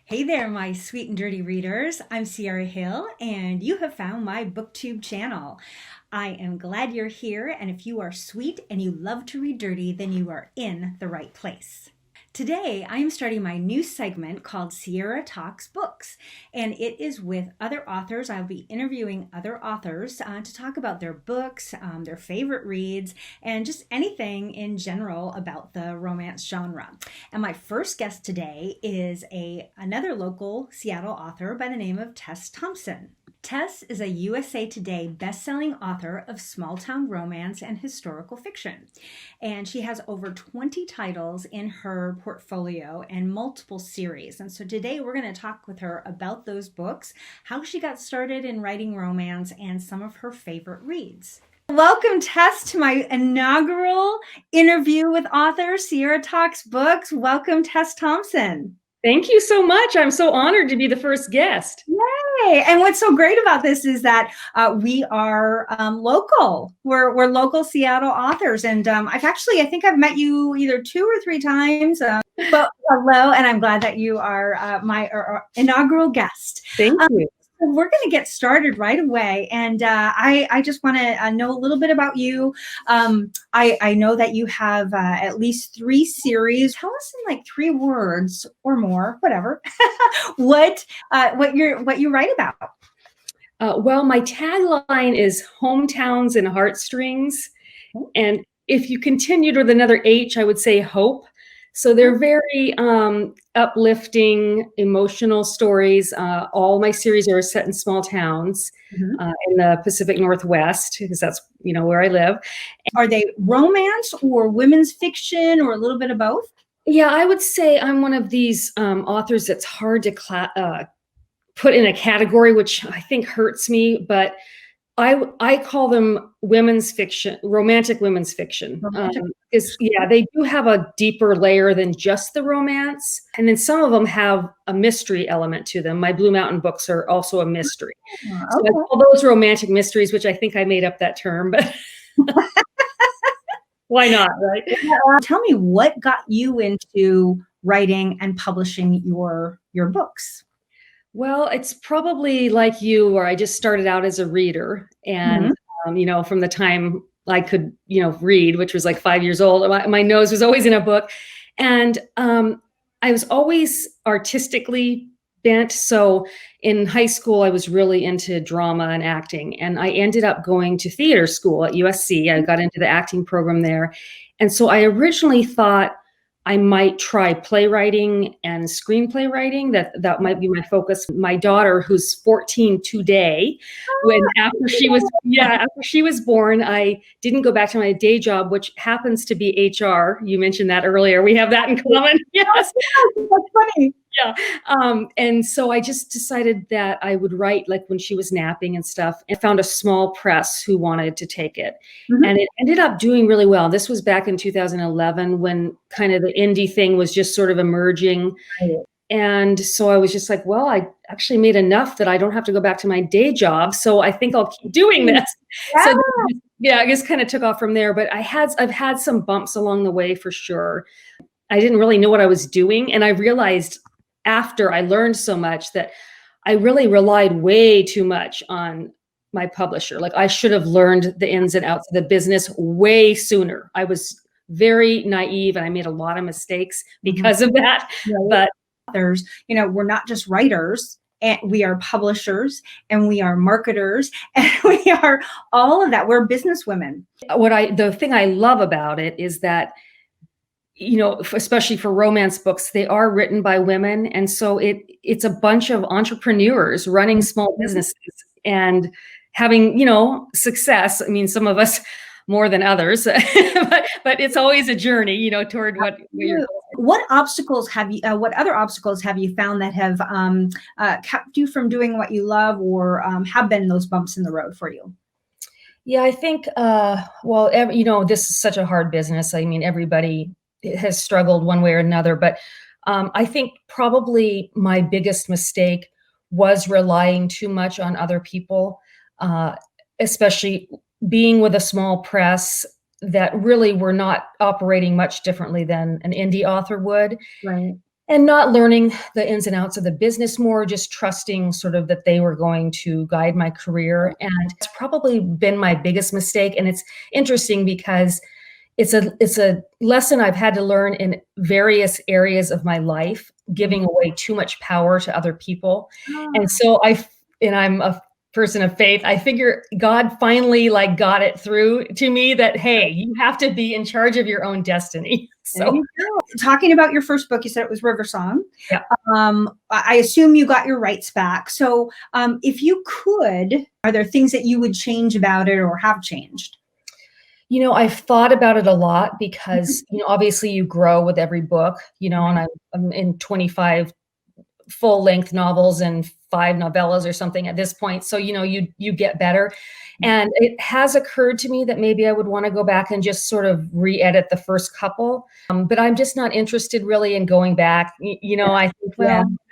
Hey there, my sweet and dirty readers. I'm Sierra Hill, and you have found my BookTube channel. I am glad you're here, and if you are sweet and you love to read dirty, then you are in the right place. Today, I am starting my new segment called Sierra Talks Books, and it is with other authors. I'll be interviewing other authors to talk about their books, their favorite reads, and just anything in general about the romance genre. And my first guest today is another local Seattle author by the name of Tess Thompson. Tess is a USA Today best-selling author of small-town romance and historical fiction. And she has over 20 titles in her portfolio and multiple series. And so today we're going to talk with her about those books, how she got started in writing romance, and some of her favorite reads. Welcome, Tess, to my inaugural interview with author Sierra Talks Books. Welcome, Tess Thompson. Thank you so much. I'm so honored to be the first guest. Yay! And what's so great about this is that we are local. We're local Seattle authors, and I think I've met you either 2 or 3 times. But hello, and I'm glad that you are my inaugural guest. Thank you. So we're going to get started right away, and I just want to know a little bit about you. I know that you have at least 3 series. Tell us in like 3 words or more, whatever, what you write about. Well, my tagline is hometowns and heartstrings. And if you continued with another H, I would say hope. So they're very uplifting, emotional stories. All my series are set in small towns in the Pacific Northwest, because that's, where I live. Are they romance or women's fiction or a little bit of both? Yeah, I would say I'm one of these authors that's hard to put in a category, which I think hurts me, but I call them women's fiction, romantic women's fiction. Because they do have a deeper layer than just the romance. And then some of them have a mystery element to them. My Blue Mountain books are also a mystery. So I call those romantic mysteries, which I think I made up that term, but why not, right? Tell me, what got you into writing and publishing your books? Well, it's probably like you, where I just started out as a reader, and from the time I could, read, which was like 5 years old, my nose was always in a book, and I was always artistically bent. So in high school, I was really into drama and acting, and I ended up going to theater school at USC. I got into the acting program there, and so I originally thought I might try playwriting and screenplay writing. That might be my focus. My daughter, who's 14 today, after she was born, I didn't go back to my day job, which happens to be HR. You mentioned that earlier. We have that in common. Yes, that's funny. Yeah. And so I just decided that I would write like when she was napping and stuff, and found a small press who wanted to take it. And it ended up doing really well. This was back in 2011, when kind of the indie thing was just sort of emerging. Right. And so I was just like, well, I actually made enough that I don't have to go back to my day job. So I think I'll keep doing this. Yeah. So I just kind of took off from there. But I've had some bumps along the way for sure. I didn't really know what I was doing. And I realized after I learned so much that I really relied way too much on my publisher. Like, I should have learned the ins and outs of the business way sooner. I was very naive, and I made a lot of mistakes because of that. But authors, we're not just writers, and we are publishers, and we are marketers, and we are all of that. We're businesswomen. The thing I love about it is that, especially for romance books, they are written by women. And so it's a bunch of entrepreneurs running small businesses and having, success. I mean, some of us more than others, but it's always a journey, toward what you're. What obstacles what other obstacles have you found that have kept you from doing what you love, or have been those bumps in the road for you? Yeah, I think, this is such a hard business. I mean, everybody has struggled one way or another, but I think probably my biggest mistake was relying too much on other people, especially being with a small press that really were not operating much differently than an indie author would. Right. And not learning the ins and outs of the business, more just trusting sort of that they were going to guide my career. And it's probably been my biggest mistake. And it's interesting because it's a lesson I've had to learn in various areas of my life, giving away too much power to other people. And so I'm a person of faith. I figure God finally like got it through to me that, hey, you have to be in charge of your own destiny. So talking about your first book, you said it was River Song. Yeah. I assume you got your rights back. So if you could, are there things that you would change about it or have changed? I've thought about it a lot because, obviously you grow with every book, and I'm in 25 full-length novels and 5 novellas or something at this point. So, you get better. And it has occurred to me that maybe I would want to go back and just sort of re-edit the first couple. But I'm just not interested really in going back. I think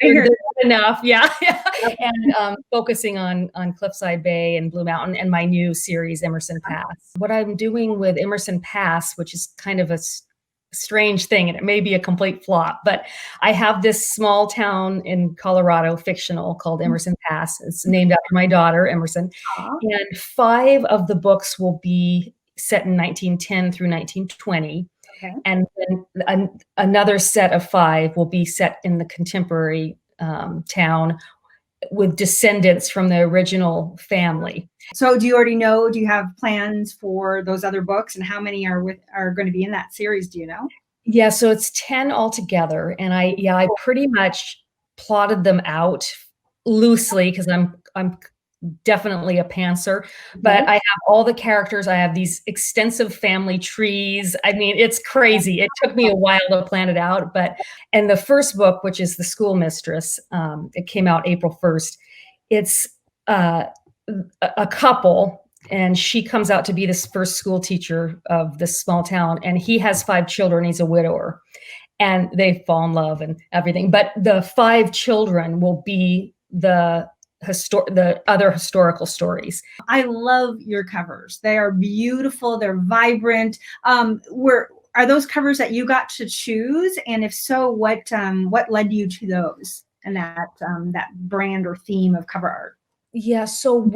there's enough. Yeah. And focusing on Cliffside Bay and Blue Mountain and my new series, Emerson Pass. What I'm doing with Emerson Pass, which is kind of a strange thing, and it may be a complete flop, but I have this small town in Colorado, fictional, called Emerson Pass. It's named after my daughter, Emerson. And 5 of the books will be set in 1910 through 1920. Okay. And then another set of 5 will be set in the contemporary town with descendants from the original family. So do you already know, do you have plans for those other books, and how many are going to be in that series? Do you know? Yeah, so it's 10 altogether. And I pretty much plotted them out loosely because I'm definitely a pantser, but I have all the characters. I have these extensive family trees. I mean, it's crazy. It took me a while to plan it out, and the first book, which is The Schoolmistress, it came out April 1st. It's a couple, and she comes out to be this first school teacher of this small town, and he has 5 children. He's a widower, and they fall in love and everything. But the 5 children will be the other historical stories. I love your covers. They are beautiful. They're vibrant. Are those covers that you got to choose? And if so, what led you to those and that brand or theme of cover art? Yeah, so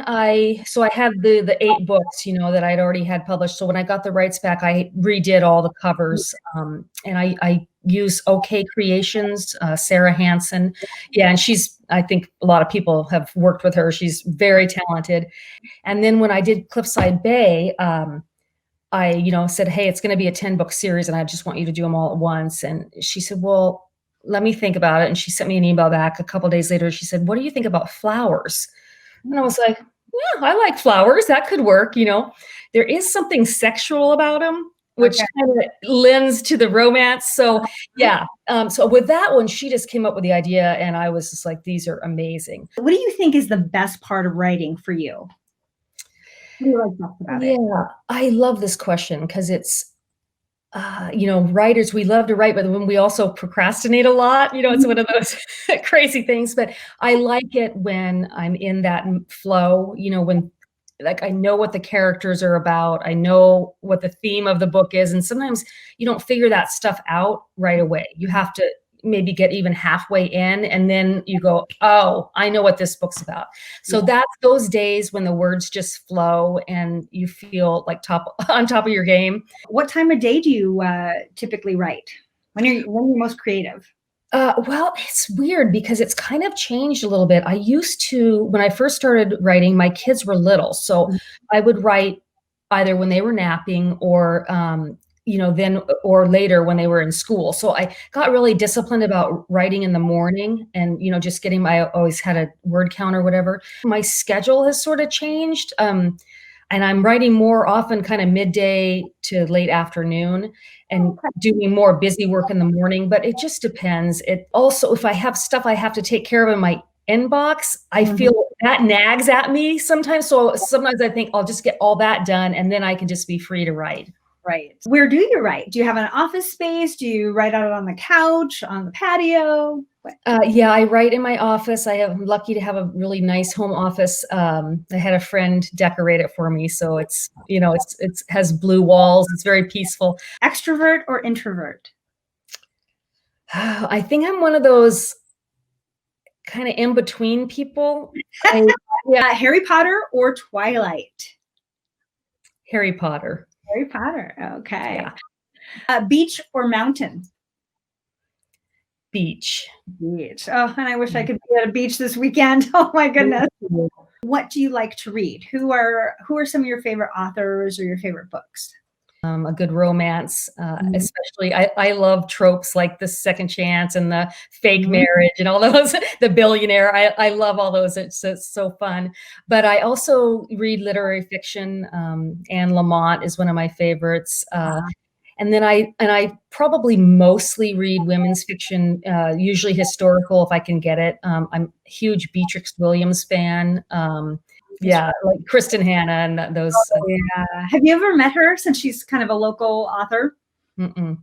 I had the 8 books, that I'd already had published. So when I got the rights back, I redid all the covers, and I use OK Creations, Sarah Hansen. Yeah, and I think a lot of people have worked with her. She's very talented. And then when I did Cliffside Bay, I said, hey, it's going to be a 10-book series, and I just want you to do them all at once. And she said, well, let me think about it. And she sent me an email back a couple of days later. She said, what do you think about flowers? And I was like, yeah, I like flowers. That could work. There is something sexual about them, which kind of lends to the romance. So yeah. So with that one, she just came up with the idea, and I was just like, these are amazing. What do you think is the best part of writing for you? What do you like best about it? Yeah, I love this question because it's, writers, we love to write, but when we also procrastinate a lot, it's one of those crazy things. But I like it when I'm in that flow, when like I know what the characters are about, I know what the theme of the book is. And sometimes you don't figure that stuff out right away. You have to maybe get even halfway in, and then you go, oh, I know what this book's about. So that's those days when the words just flow and you feel like on top of your game. What time of day do you typically write? When are you most creative? Well, it's weird because it's kind of changed a little bit. I used to, when I first started writing, my kids were little. So I would write either when they were napping or then or later when they were in school. So I got really disciplined about writing in the morning and, just I always had a word count or whatever. My schedule has sort of changed. And I'm writing more often kind of midday to late afternoon and doing more busy work in the morning, but it just depends. It also, if I have stuff I have to take care of in my inbox, I feel that nags at me sometimes. So sometimes I think I'll just get all that done and then I can just be free to write. Right. Where do you write? Do you have an office space? Do you write out on the couch, on the patio? Yeah, I write in my office. I'm lucky to have a really nice home office. I had a friend decorate it for me. So it's has blue walls. It's very peaceful. Extrovert or introvert? I think I'm one of those kind of in between people. Yeah, Harry Potter or Twilight? Harry Potter. Harry Potter. Okay. Yeah. Beach or mountain? Beach. Beach. Oh, and I wish I could be at a beach this weekend. Oh my goodness. What do you like to read? Who are some of your favorite authors or your favorite books? A good romance, especially. I love tropes like the second chance and the fake marriage and all those, the billionaire. I love all those. It's so fun. But I also read literary fiction. Anne Lamott is one of my favorites. And then I probably mostly read women's fiction, usually historical if I can get it. I'm a huge Beatrix Williams fan. Yeah, like Kristen Hanna and those. Yeah. Have you ever met her, since she's kind of a local author? Mm-mm.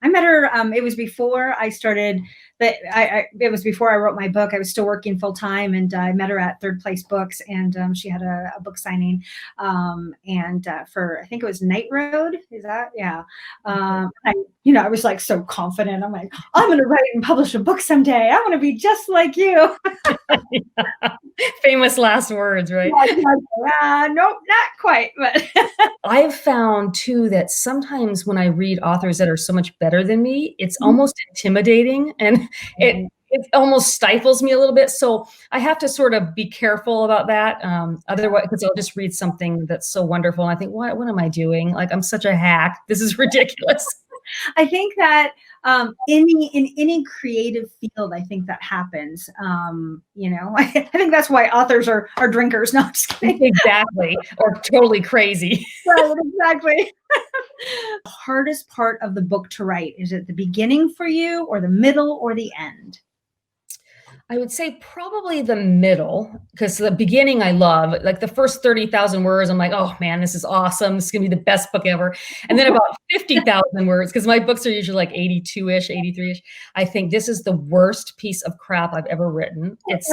I met her. It was before I started. It was before I wrote my book. I was still working full time, and I met her at Third Place Books, and she had a book signing, for, I think it was Night Road. Is that, yeah? I was like so confident. I'm like, I'm going to write and publish a book someday. I want to be just like you. Yeah. Famous last words, right? Nope, not quite. But I've found too that sometimes when I read authors that are so much better than me, it's almost intimidating, and it almost stifles me a little bit. So I have to sort of be careful about that. Otherwise, because I'll just read something that's so wonderful, and I think, what am I doing? Like, I'm such a hack. This is ridiculous. I think that in any creative field, I think that happens. I think that's why authors are drinkers. No, I'm just kidding. Exactly. Or totally crazy. Right, exactly. The hardest part of the book to write, is it the beginning for you, or the middle, or the end? I would say probably the middle, because the beginning I love. Like the first 30,000 words, I'm like, oh man, this is awesome. This is gonna be the best book ever. And then about 50,000 words, because my books are usually like 82-ish, 83-ish. I think this is the worst piece of crap I've ever written. It's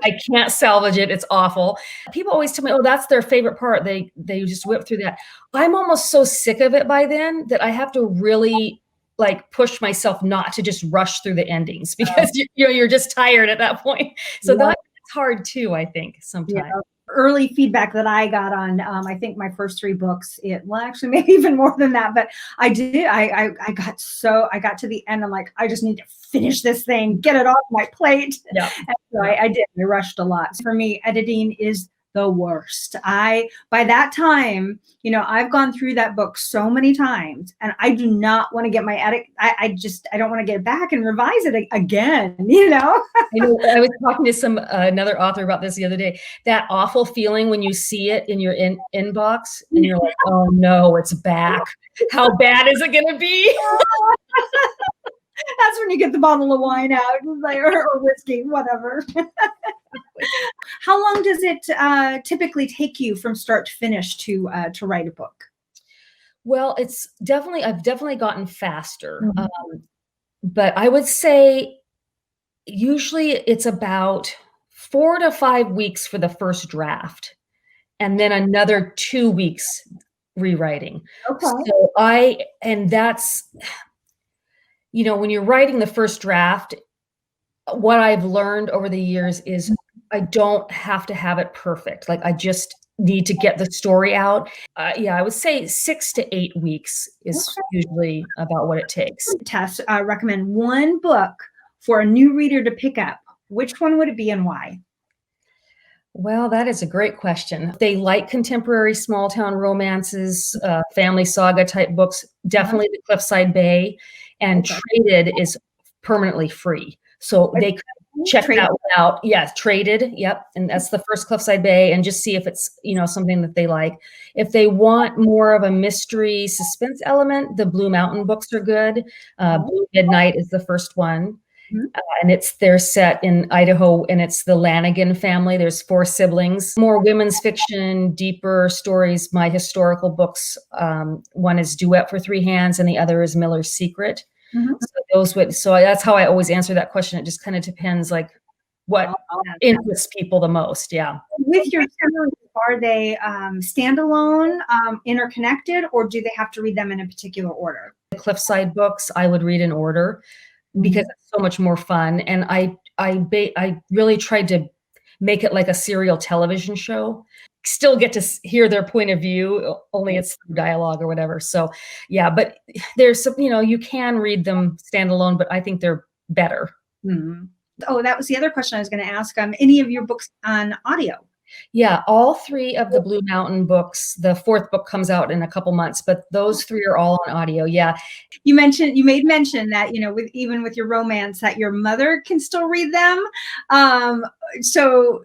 I can't salvage it. It's awful. People always tell me, oh, that's their favorite part. They just whip through that. I'm almost so sick of it by then that I have to really like push myself not to just rush through the endings, because you're just tired at that point. So that's hard too, I think, sometimes. Yeah. Early feedback that I got on, I think my first 3 books, actually maybe even more than that, but I got to the end. I'm like, I just need to finish this thing, get it off my plate. Yeah. And so I did. I rushed a lot. For me, editing is the worst. By that time, I've gone through that book so many times, and I do not want to get my edit. I don't want to get it back and revise it again. I was talking to another author about this the other day. That awful feeling when you see it in your inbox and you're like, oh no, it's back. How bad is it going to be? That's when you get the bottle of wine out, or whiskey, whatever. How long does it typically take you from start to finish to write a book? Well, I've definitely gotten faster. But I would say usually it's about 4 to 5 weeks for the first draft, and then another 2 weeks rewriting. Okay. So that's, when you're writing the first draft, what I've learned over the years is I don't have to have it perfect. Like, I just need to get the story out. I would say 6 to 8 weeks is usually about what it takes. Tess, recommend one book for a new reader to pick up. Which one would it be, and why? Well, that is a great question. If they like contemporary small town romances, family saga type books, definitely The Cliffside Bay, and Traded is permanently free. So they could check that one out. Yeah, Traded. Yep. And that's the first Cliffside Bay, and just see if it's, something that they like. If they want more of a mystery suspense element, the Blue Mountain books are good. Blue Midnight is the first one. And they're set in Idaho, and it's the Lanigan family. There's 4 siblings. More women's fiction, deeper stories. My historical books, one is Duet for Three Hands, and the other is Miller's Secret. So that's how I always answer that question. It just kind of depends, like what interests people the most. Yeah. With your series, are they standalone, interconnected, or do they have to read them in a particular order? The Cliffside books, I would read in order. because it's so much more fun. And I really tried to make it like a serial television show. Still get to hear their point of view, only it's through dialogue or whatever. So, yeah, but there's some, you can read them standalone, but I think they're better. Mm-hmm. Oh, that was the other question I was going to ask. Any of your books on audio? Yeah, all 3 of the Blue Mountain books. The 4th book comes out in a couple months, but those 3 are all on audio. Yeah. You made mention that, even with your romance, that your mother can still read them. So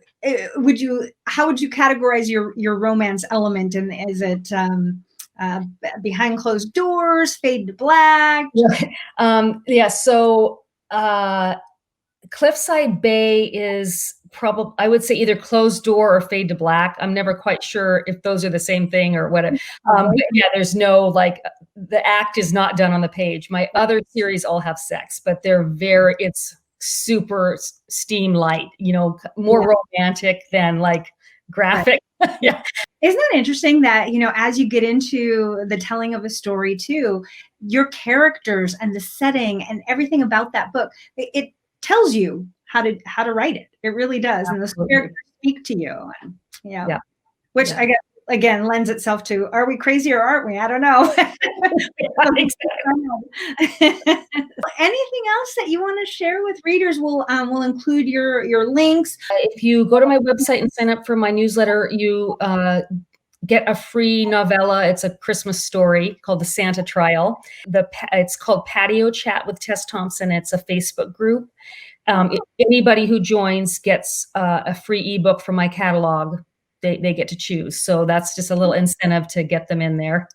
how would you categorize your romance element? And is it behind closed doors, fade to black? Yeah. So Cliffside Bay is probably, I would say, either closed door or fade to black. I'm never quite sure if those are the same thing or what. But yeah, there's no, the act is not done on the page. My other series all have sex, but it's super steam light, more romantic than graphic. Right. Yeah. Isn't that interesting that, as you get into the telling of a story too, your characters and the setting and everything about that book, it tells you how to write it. It really does. Absolutely. And those characters speak to you. Yeah. Which I guess, again, lends itself to, are we crazy or aren't we? I don't know. Anything else that you want to share with readers? We'll include your links. If you go to my website and sign up for my newsletter, you get a free novella. It's a Christmas story called The Santa Trial. It's called Patio Chat with Tess Thompson. It's a Facebook group. Anybody who joins gets a free ebook from my catalog. They get to choose. So that's just a little incentive to get them in there.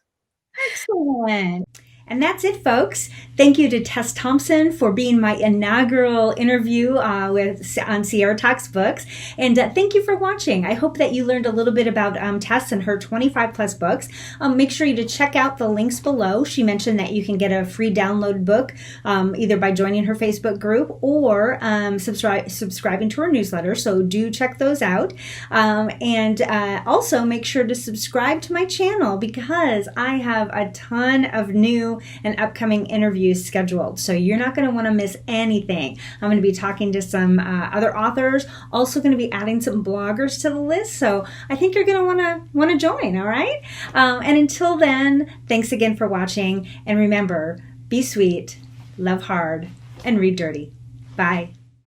Excellent. And that's it, folks. Thank you to Tess Thompson for being my inaugural interview on Sierra Talks Books. And thank you for watching. I hope that you learned a little bit about Tess and her 25 plus books. Make sure you to check out the links below. She mentioned that you can get a free download book either by joining her Facebook group or subscribing to her newsletter. So do check those out. And also make sure to subscribe to my channel because I have a ton of new and upcoming interviews scheduled. So you're not going to want to miss anything. I'm going to be talking to some other authors, also going to be adding some bloggers to the list. So I think you're going to want to join. All right. And until then, thanks again for watching. And remember, be sweet, love hard, and read dirty. Bye.